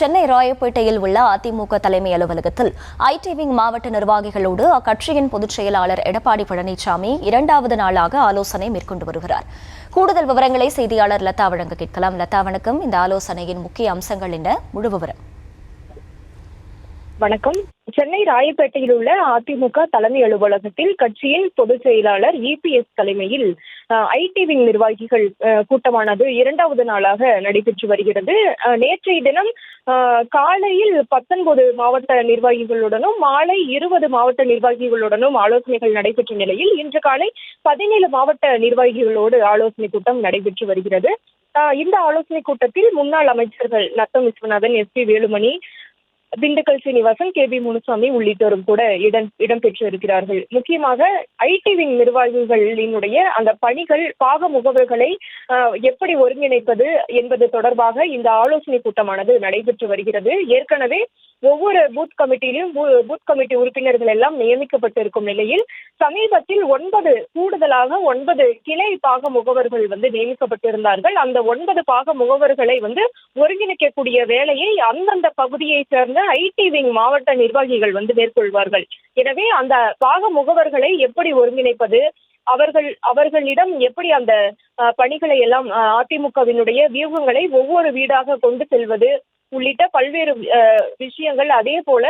சென்னை ராயப்பேட்டையில் உள்ள அதிமுக தலைமை அலுவலகத்தில் ஐடி விங் மாவட்ட நிர்வாகிகளோடு அக்கட்சியின் பொதுச் செயலாளர் எடப்பாடி பழனிசாமி இரண்டாவது நாளாக ஆலோசனை மேற்கொண்டு வருகிறார். கூடுதல் விவரங்களை செய்தியாளர் லதா வழங்க கேட்கலாம். லதா, வணக்கம். இந்த ஆலோசனையின் முக்கிய அம்சங்கள் என்ன? முழு விவரம். வணக்கம். சென்னை ராயப்பேட்டையில் உள்ள அதிமுக தலைமை அலுவலகத்தில் கட்சியின் பொதுச் செயலாளர் EPS தலைமையில் ஐடி விங் நிர்வாகிகள் கூட்டமானது இரண்டாவது நாளாக நடைபெற்று வருகிறது. நேற்றைய தினம் காலையில் 19 மாவட்ட நிர்வாகிகளுடனும் மாலை 20 மாவட்ட நிர்வாகிகளுடனும் ஆலோசனைகள் நடைபெற்ற நிலையில் இன்று காலை 17 மாவட்ட நிர்வாகிகளோடு ஆலோசனை கூட்டம் நடைபெற்று வருகிறது. இந்த ஆலோசனை கூட்டத்தில் முன்னாள் அமைச்சர்கள் நத்தம் விஸ்வநாதன், SP வேலுமணி, திண்டுக்கல் சீனிவாசன், KB முனுசாமி உள்ளிட்டோரும் கூட இடம்பெற்று இருக்கிறார்கள். முக்கியமாக ஐடி விங் நிர்வாகிகளினுடைய அந்த பணிகள், பாக முகவர்களை எப்படி ஒருங்கிணைப்பது என்பது தொடர்பாக இந்த ஆலோசனை கூட்டமானது நடைபெற்று வருகிறது. ஏற்கனவே ஒவ்வொரு பூத் கமிட்டியிலும் பூத் கமிட்டி உறுப்பினர்கள் எல்லாம் நியமிக்கப்பட்டிருக்கும் நிலையில் சமீபத்தில் கூடுதலாக 9 கிளை பாக முகவர்கள் நியமிக்கப்பட்டிருந்தார்கள். அந்த 9 பாக முகவர்களை ஒருங்கிணைக்கக்கூடிய வேலையை அந்தந்த பகுதியை சேர்ந்த ஐடி விங் மாவட்ட நிர்வாகிகள் மேற்கொள்வார்கள். எனவே அந்த பாக முகவர்களை எப்படி ஒருங்கிணைப்பது, அவர்களிடம் எப்படி அந்த பணிகளை எல்லாம் அதிமுகவினுடைய வியூகங்களை ஒவ்வொரு வீடாக கொண்டு செல்வது உள்ளிட்ட பல்வேறு விஷயங்கள், அதே போல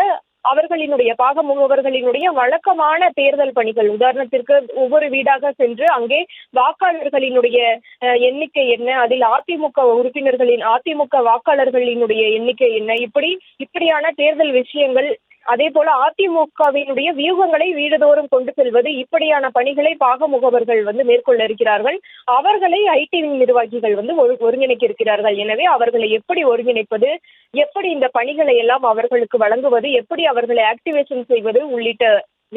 அவர்களினுடைய பாக முகவர்களினுடைய வழக்கமான தேர்தல் பணிகள், உதாரணத்திற்கு ஒவ்வொரு வீடாக சென்று அங்கே வாக்காளர்களினுடைய எண்ணிக்கை என்ன, அதில் அதிமுக வாக்காளர்களினுடைய எண்ணிக்கை என்ன, இப்படியான தேர்தல் விஷயங்கள், அதே போல அதிமுகவினுடைய வியூகங்களை வீடுதோறும் கொண்டு செல்வது, இப்படியான பணிகளை பாக முகவர்கள் மேற்கொள்ள இருக்கிறார்கள். அவர்களை ஐடி விங் நிர்வாகிகள் ஒருங்கிணைக்க இருக்கிறார்கள். எனவே அவர்களை எப்படி ஒருங்கிணைப்பது, எப்படி இந்த பணிகளை எல்லாம் அவர்களுக்கு வழங்குவது, எப்படி அவர்களை ஆக்டிவேஷன் செய்வது உள்ளிட்ட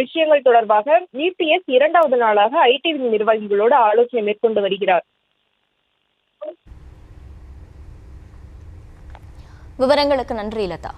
விஷயங்கள் தொடர்பாக EPS இரண்டாவது நாளாக ஐடி விங் நிர்வாகிகளோடு ஆலோசனை மேற்கொண்டு வருகிறார். விவரங்களுக்கு நன்றி லதா.